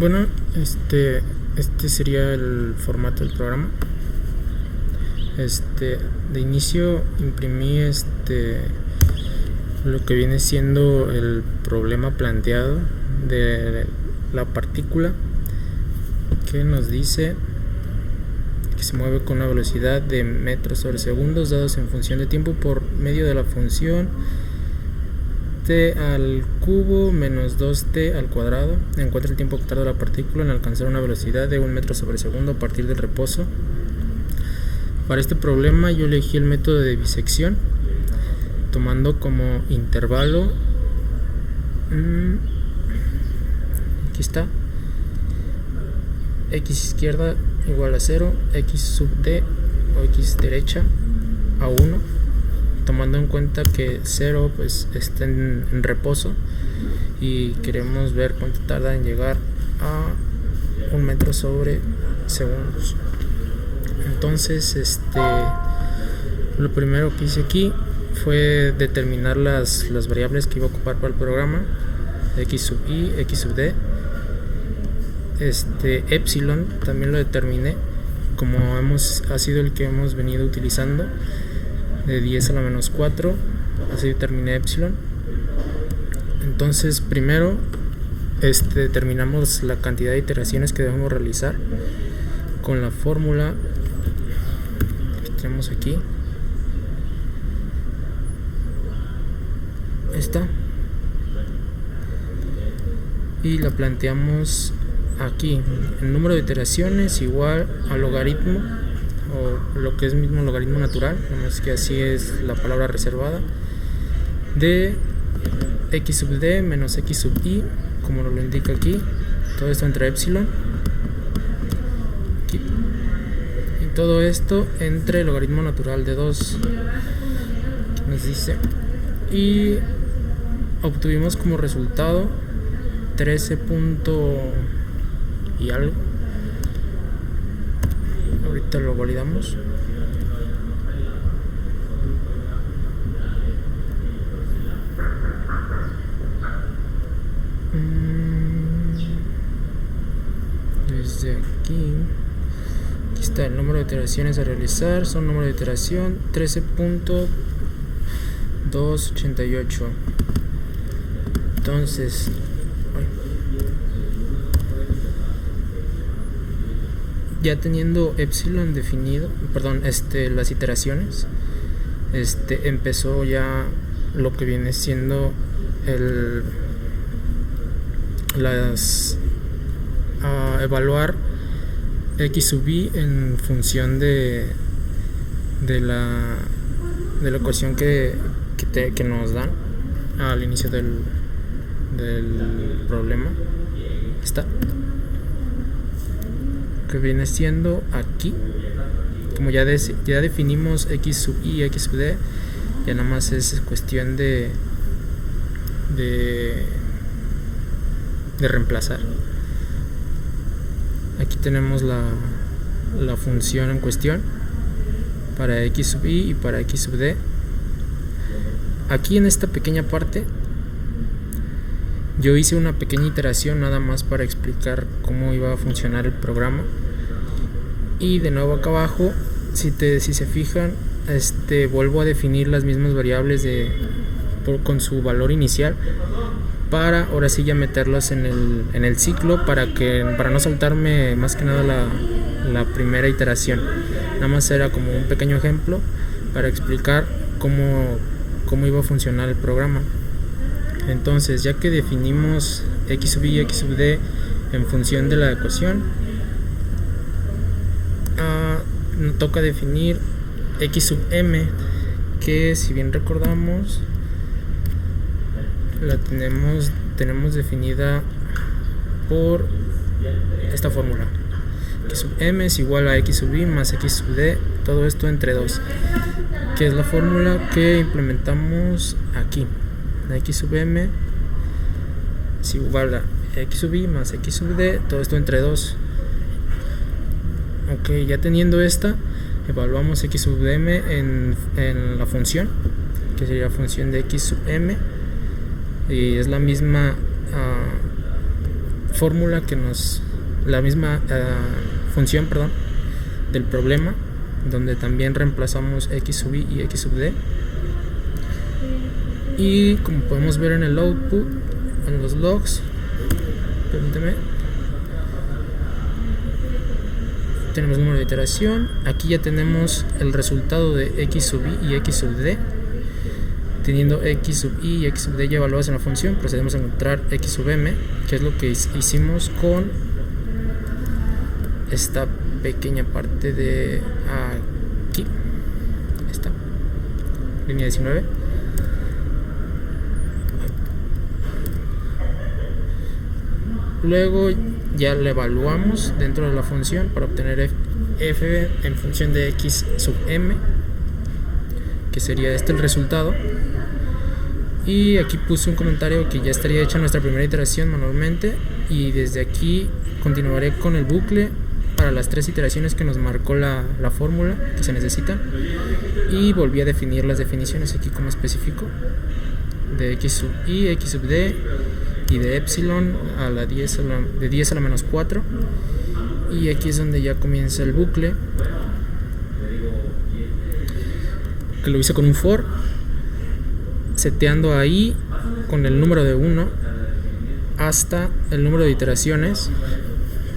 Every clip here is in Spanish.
Bueno, este sería el formato del programa. De inicio imprimí lo que viene siendo el problema planteado de la partícula, que nos dice que se mueve con una velocidad de metros sobre segundos dados en función de tiempo por medio de la función t al cubo menos 2t al cuadrado. Encuentra el tiempo que tarda la partícula en alcanzar una velocidad de 1 metro sobre segundo a partir del reposo. Para este problema yo elegí el método de bisección, tomando como intervalo, aquí está, x izquierda igual a 0, x sub d o x derecha a 1, tomando en cuenta que 0 pues está en reposo y queremos ver cuánto tarda en llegar a 1 metro sobre segundos. Entonces lo primero que hice aquí fue determinar las variables que iba a ocupar para el programa: x sub i, x sub d. Epsilon también lo determiné, como ha sido el que hemos venido utilizando, de 10 a la menos 4, así determiné epsilon. Entonces primero determinamos la cantidad de iteraciones que debemos realizar con la fórmula que tenemos aquí, esta, y la planteamos aquí. El número de iteraciones igual al logaritmo, o lo que es mismo logaritmo natural, nomás que así es la palabra reservada, de x sub d menos x sub i, como nos lo indica aquí. Todo esto entre epsilon aquí, y todo esto entre el logaritmo natural de 2, nos dice, y obtuvimos como resultado 13 y algo. Ahorita lo validamos. Desde aquí está el número de iteraciones a realizar. Son número de iteración 13.288. Entonces ya teniendo epsilon definido, las iteraciones, empezó ya lo que viene siendo evaluar x sub i en función de la ecuación que nos dan al inicio del problema. Está, que viene siendo aquí, como ya definimos x sub i y x sub d, ya nada más es cuestión de reemplazar. Aquí tenemos la función en cuestión para x sub i y para x sub d. Aquí en esta pequeña parte yo hice una pequeña iteración nada más para explicar cómo iba a funcionar el programa. Y de nuevo acá abajo, si se fijan, vuelvo a definir las mismas variables con su valor inicial, para ahora sí ya meterlas en el ciclo, para no saltarme más que nada la primera iteración. Nada más era como un pequeño ejemplo para explicar cómo iba a funcionar el programa. Entonces, ya que definimos x sub i y x sub d en función de la ecuación, nos toca definir x sub m, que si bien recordamos la tenemos definida por esta fórmula: x sub m es igual a x sub i más x sub d, todo esto entre 2, que es la fórmula que implementamos aquí. X sub m es igual a x sub i más x sub d, todo esto entre 2. Ok, ya teniendo esta, evaluamos x sub m en la función, que sería función de x sub m, y es la misma fórmula la misma función, del problema, donde también reemplazamos x sub i y x sub d. Y como podemos ver en el output, en los logs, permíteme, tenemos número de iteración. Aquí ya tenemos el resultado de x sub i y x sub d. Teniendo x sub i y x sub d ya evaluadas en la función, procedemos a encontrar x sub m, que es lo que hicimos con esta pequeña parte de aquí, esta línea 19. Luego ya la evaluamos dentro de la función para obtener f en función de x sub m, que sería el resultado. Y aquí puse un comentario que ya estaría hecha nuestra primera iteración manualmente, y desde aquí continuaré con el bucle para las 3 iteraciones que nos marcó la fórmula que se necesita, y volví a definir las definiciones aquí como específico de x sub i, x sub d y de epsilon de 10 a la menos 4. Y aquí es donde ya comienza el bucle, que lo hice con un for, seteando ahí con el número de 1 hasta el número de iteraciones,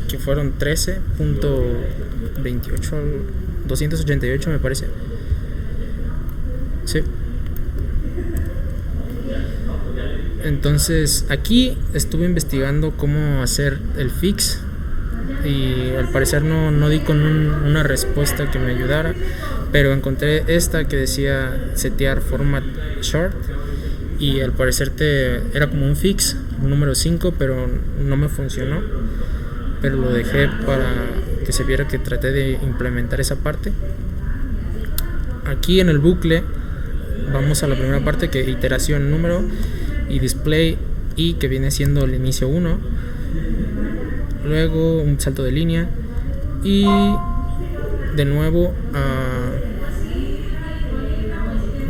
que fueron 13.28 288 me parece. Sí. Entonces aquí estuve investigando cómo hacer el fix, y al parecer no di con una respuesta que me ayudara, pero encontré esta que decía setear format short, y al parecer era como un fix, un número 5, pero no me funcionó, pero lo dejé para que se viera que traté de implementar esa parte. Aquí en el bucle vamos a la primera parte, que es iteración número y display i, que viene siendo el inicio 1, luego un salto de línea y de nuevo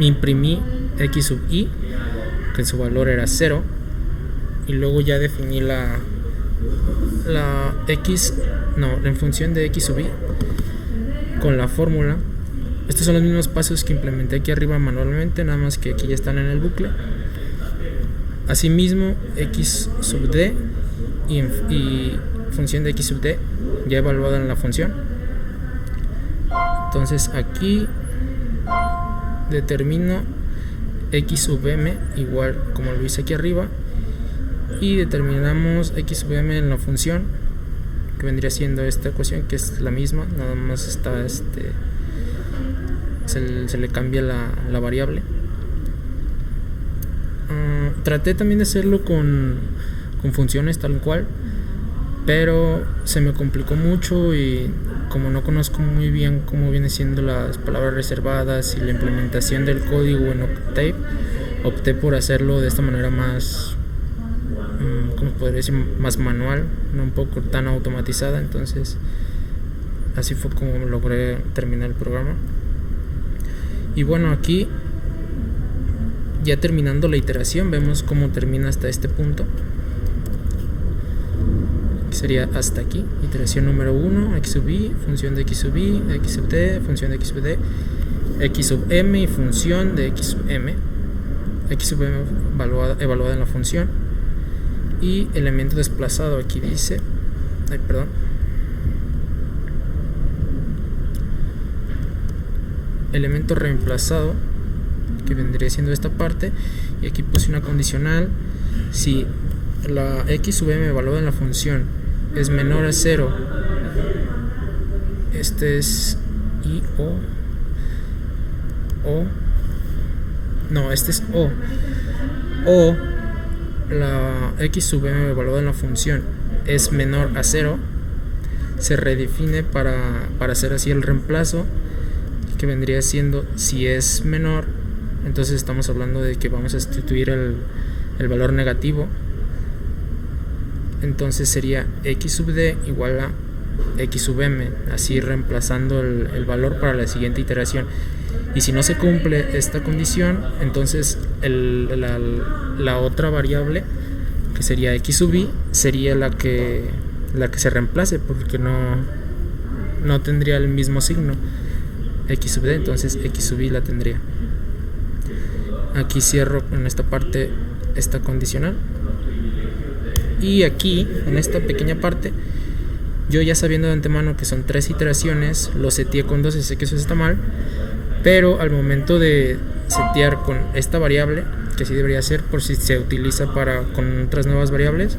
imprimí x sub i, que su valor era 0, y luego ya definí la en función de x sub i con la fórmula. Estos son los mismos pasos que implementé aquí arriba manualmente, nada más que aquí ya están en el bucle. Asimismo, x sub d y función de x sub d ya evaluada en la función. Entonces aquí determino x sub m igual como lo hice aquí arriba, y determinamos x sub m en la función, que vendría siendo esta ecuación, que es la misma, nada más está se le cambia la variable. Traté también de hacerlo con funciones tal cual, pero se me complicó mucho, y como no conozco muy bien cómo vienen siendo las palabras reservadas y la implementación del código en Octave, opté por hacerlo de esta manera más, ¿cómo podría decir?, más manual, no un poco tan automatizada. Entonces así fue como logré terminar el programa. Y bueno, aquí ya terminando la iteración, vemos cómo termina hasta este punto, que sería hasta aquí. Iteración número 1, x sub i, función de x sub i, x sub d, función de x sub d, x sub m y función de x sub m, x sub m evaluada en la función, y elemento desplazado. Aquí dice, elemento reemplazado, que vendría siendo esta parte, y aquí puse una condicional. Si la x sub m evaluada en la función es menor a 0, este es i este es o la x sub m evaluada en la función es menor a 0, se redefine para hacer así el reemplazo, que vendría siendo, si es menor, entonces estamos hablando de que vamos a sustituir el valor negativo. Entonces sería x sub d igual a x sub m, así reemplazando el valor para la siguiente iteración. Y si no se cumple esta condición, entonces la otra variable, que sería x sub i, sería la que se reemplace, porque no tendría el mismo signo x sub d, entonces x sub i la tendría. Aquí cierro en esta parte esta condicional, y aquí en esta pequeña parte, yo ya sabiendo de antemano que son 3 iteraciones, lo seteé con 12. Sé que eso está mal, pero al momento de setear con esta variable, que sí debería ser por si se utiliza con otras nuevas variables,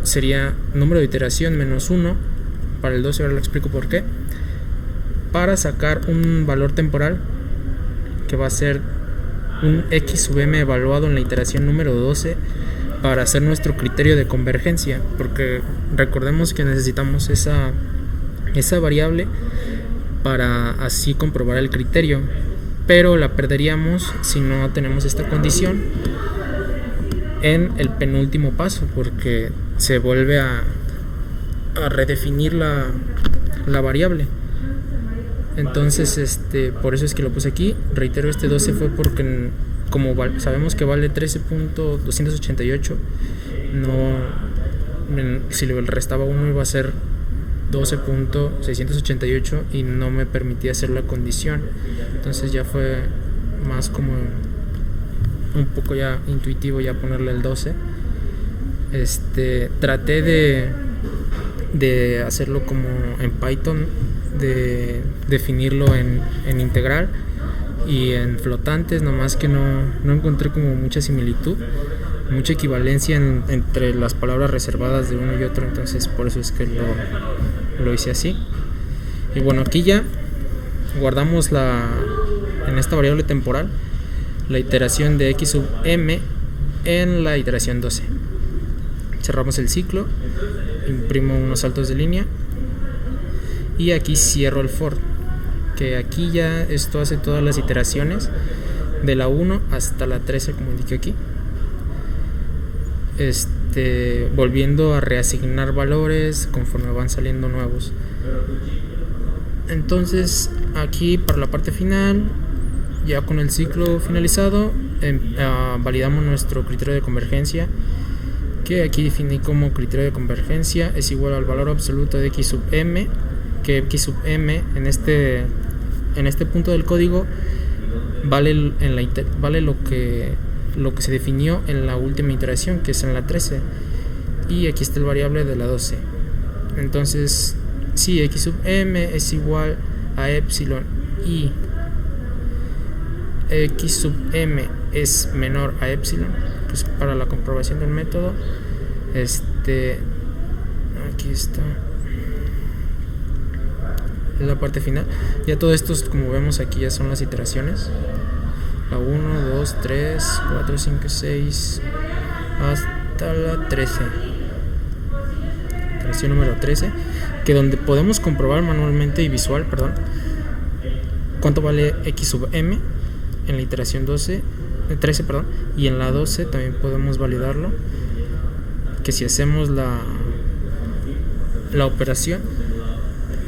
sería número de iteración menos 1 para el 12. Ahora lo explico por qué. Para sacar un valor temporal que va a ser un x sub m evaluado en la iteración número 12, para hacer nuestro criterio de convergencia, porque recordemos que necesitamos esa variable para así comprobar el criterio, pero la perderíamos si no tenemos esta condición en el penúltimo paso, porque se vuelve a redefinir la variable. Entonces por eso es que lo puse aquí. Reitero, 12 fue porque como sabemos que vale 13.288, si le restaba 1 iba a ser 12.688 y no me permitía hacer la condición. Entonces ya fue más como un poco ya intuitivo ya ponerle el 12. Traté de hacerlo como en Python, de definirlo en integral y en flotantes, nomás que no encontré como mucha similitud, mucha equivalencia entre las palabras reservadas de uno y otro. Entonces por eso es que lo hice así. Y bueno, aquí ya guardamos en esta variable temporal la iteración de x sub m en la iteración 12. Cerramos el ciclo, imprimo unos saltos de línea y aquí cierro el for, que aquí ya esto hace todas las iteraciones de la 1 hasta la 13, como indiqué aquí, volviendo a reasignar valores conforme van saliendo nuevos. Entonces aquí para la parte final, ya con el ciclo finalizado, validamos nuestro criterio de convergencia, que aquí definí como criterio de convergencia es igual al valor absoluto de x sub m, que x sub m en este punto del código vale lo que se definió en la última iteración, que es en la 13, y aquí está el variable de la 12. Entonces si x sub m es igual a epsilon y x sub m es menor a epsilon, pues para la comprobación del método, aquí está la parte final. Ya todo esto, como vemos aquí, ya son las iteraciones, la 1, 2, 3, 4, 5, 6 hasta la 13, iteración número 13, que donde podemos comprobar manualmente y visual, cuánto vale x sub m en la iteración 13, y en la 12 también podemos validarlo, que si hacemos la operación,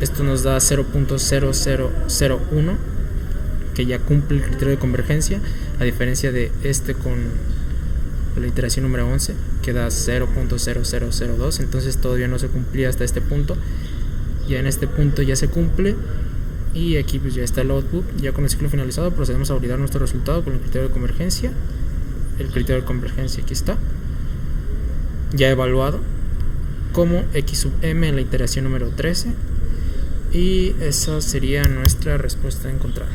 esto nos da 0.0001, que ya cumple el criterio de convergencia, a diferencia de con la iteración número 11, que da 0.0002. entonces todavía no se cumplía hasta este punto. Ya en este punto ya se cumple, y aquí pues ya está el output. Ya con el ciclo finalizado procedemos a validar nuestro resultado con el criterio de convergencia. El criterio de convergencia aquí está, ya evaluado como x sub m en la iteración número 13, y esa sería nuestra respuesta encontrada.